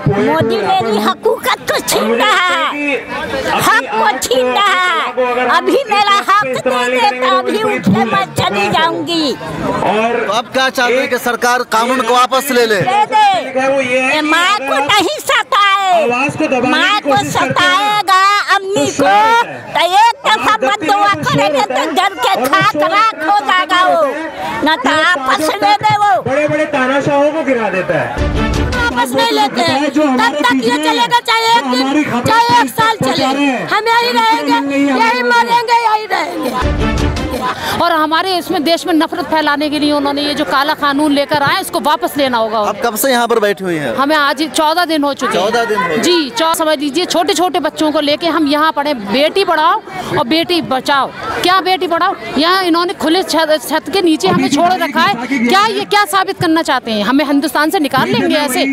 मोदी मेरी हकूकत को छीन रहा है, हक को छीन रहा है। अभी मेरा हक दे देता, अभी उठ के मैं चली जाऊंगी। और अब क्या चाहते हैं कि सरकार कानून को वापस ले ले? दे माँ को नहीं सताए, माँ को सताएगा अम्मी को तो एक दफा बददुआ करेंगे तो जल के खाक राख हो जाएगा वो, न तो आपस ले दे वो। बड़े बड़े तानाशाहों को गिरा देता है, वापस नहीं लेते हैं। तब तक ये चलेगा, चाहे एक दिन चाहे एक साल चले, हम यही रहेंगे, यही मरेंगे, यही रहेंगे। और हमारे इसमें देश में नफरत फैलाने के लिए उन्होंने ये जो काला कानून लेकर आए इसको वापस लेना होगा। आप कब से यहाँ पर बैठी हुई हैं? हमें आज 14 दिन हो चुके हैं। 14 दिन हो जी, समझ लीजिए छोटे छोटे बच्चों को लेके हम यहाँ पढ़े। बेटी पढ़ाओ और बेटी बचाओ। क्या बेटी पढ़ाओ? यहाँ इन्होंने खुले छत के नीचे हमें छोड़ रखा है। क्या ये क्या साबित करना चाहते हैं? हमें हिंदुस्तान से निकाल लेंगे ऐसे?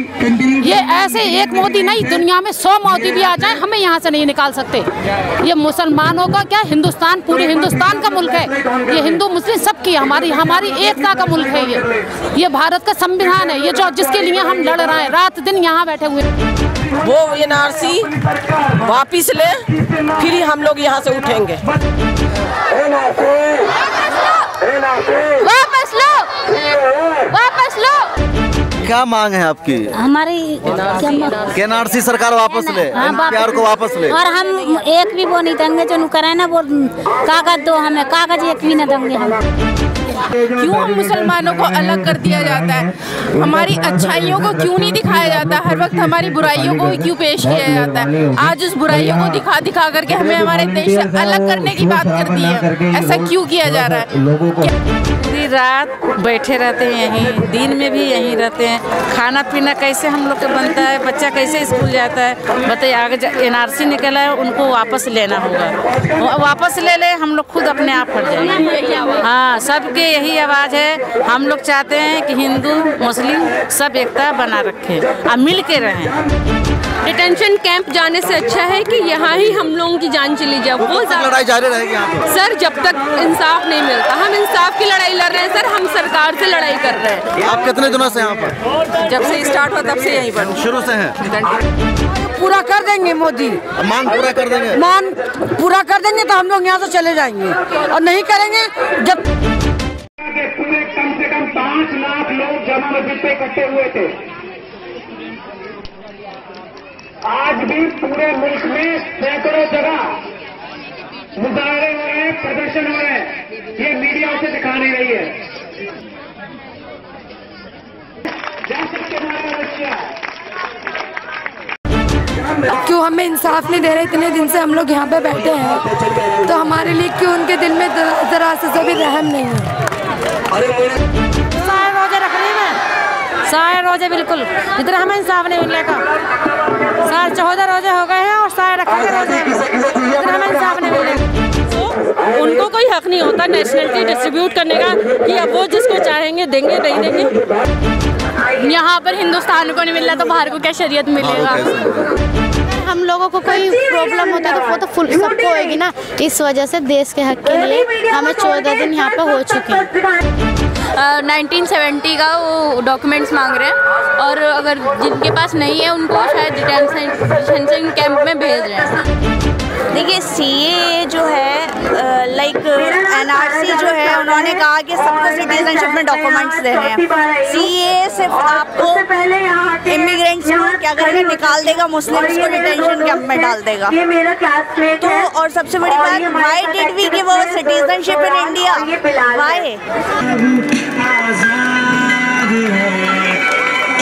ये ऐसे एक मोदी नहीं, दुनिया में 100 मोदी भी आ जाए हमें यहाँ से नहीं निकाल सकते। ये मुसलमानों का क्या, हिंदुस्तान पूरे हिंदुस्तान का मुल्क है। ये हिंदू मुस्लिम सबकी हमारी एकता का मुल्क है। ये भारत का संविधान है, ये जो जिसके लिए हम लड़ रहे हैं रात दिन यहाँ बैठे हुए। वो NRC वापिस ले, फिर ही हम लोग यहाँ से उठेंगे। वापस लो, वापस लो। क्या मांग है आपकी? हमारी NRC सरकार वापस ले, NPR को वापस ले। और हम एक भी वो नहीं देंगे जो करे ना, वो कागज दो हमें, कागज एक भी न देंगे हम। क्यों हम मुसलमानों को अलग कर दिया जाता है? हमारी अच्छाइयों को क्यों नहीं दिखाया जाता? हर वक्त हमारी बुराइयों को क्यों पेश किया जाता है? आज उस बुराइयों को दिखा करके हमें हमारे देश से अलग करने की बात कर दी है। ऐसा क्यों किया जा रहा है? पूरी रात बैठे रहते हैं यहीं, दिन में भी यहीं रहते हैं। खाना पीना कैसे हम लोग का बनता है? बच्चा कैसे स्कूल जाता है? बताइए। आगे NRC निकला है, उनको वापस लेना होगा। वापस ले ले, हम लोग खुद अपने आप हट जाएंगे। हाँ, सबके यही आवाज़ है। हम लोग चाहते हैं कि हिंदू मुस्लिम सब एकता बना रखें और मिल के रहें। डिटेंशन कैंप जाने से अच्छा है कि यहाँ ही हम लोगों की जान चली जाए। वो लड़ाई जारी रहेगी यहाँ पर सर, जब तक इंसाफ नहीं मिलता। हम इंसाफ की लड़ाई लड़ रहे हैं सर, हम सरकार से लड़ाई कर रहे हैं। आप कितने दिनों से यहाँ पर? जब से स्टार्ट हुआ तब से यहीं पर शुरू से हैं। पूरा कर देंगे मोदी, मांग पूरा कर देंगे। मांग पूरा कर देंगे तो हम लोग यहाँ से चले जाएंगे, और नहीं करेंगे जब पूरे कम से कम 5 लाख लोग जमा मस्जिद पे इकट्ठे हुए थे। आज भी पूरे मुल्क में सैकड़ों जगह मुजाहरे हो रहे हैं, प्रदर्शन हो रहे हैं। ये मीडिया उसे दिखा नहीं रही है। जैसे कि हमारा रशिया क्यों हमें इंसाफ नहीं दे रहे? इतने दिन से हम लोग यहाँ पे बैठे हैं, तो हमारे लिए क्यों उनके दिल में जरा से भी रहम नहीं है? सारे रोजे रखने में, सारे रोजे बिल्कुल, जितना हमें इंसाफ नहीं मिलेगा। सारे 14 रोजे हो गए हैं और सारे रखेंगे रोजे, जितना हमें इंसाफ नहीं मिलेगा। उनको कोई हक नहीं होता नेशनलिटी डिस्ट्रीब्यूट करने का कि अब वो जिसको चाहेंगे देंगे, नहीं देंगे। यहाँ पर हिंदुस्तान को नहीं मिल रहा तो बाहर को क्या शरीयत मिलेगा? हम लोगों को कोई प्रॉब्लम होता है तो वो तो फुल सबको होएगी ना। इस वजह से देश के हक के लिए हमें 14 दिन यहाँ पे हो चुके हैं। 1970 का वो डॉक्यूमेंट्स मांग रहे हैं, और अगर जिनके पास नहीं है उनको शायद डिटेंशन कैंप में भेज रहे हैं। देखिए, CAA जो है लाइक NRC जो है, उन्होंने कहा कि सबको सिटीजनशिप में डॉक्यूमेंट्स दे रहे हैं। CAA सिर्फ आपको इमिग्रेंट्स को क्या करेगा, निकाल देगा, मुस्लिम्स को डिटेंशन कैंप में डाल देगा। तो और सबसे बड़ी बात, why did we give our citizenship in India? Why?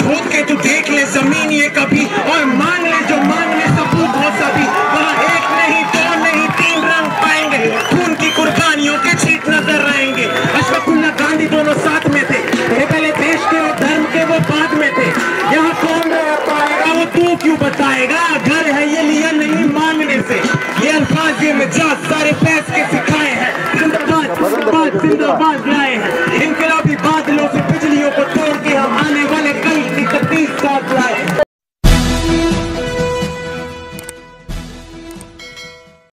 खोद के तू देख ले जमीन ये कभी, और मान ले जो मान ले सबूत हो सभी। वहाँ एक नहीं, 2 नहीं, 3 रंग पाएंगे, खून की कुर्बानियों के छींट नजर आएंगे। अशफाकुल्लाह गांधी दोनों साथ में थे, ये पहले देश के और धर्म के, वो बाद में थे। यहाँ कौन रह पाएगा, वो तू क्यों बताएगा? घर है ये लिया नहीं मांगने से, ये अल्फाज ये मिजाज सारे फैस के सिखाए हैं। जिंदाबाद जिंदाबाद जिंदाबाद।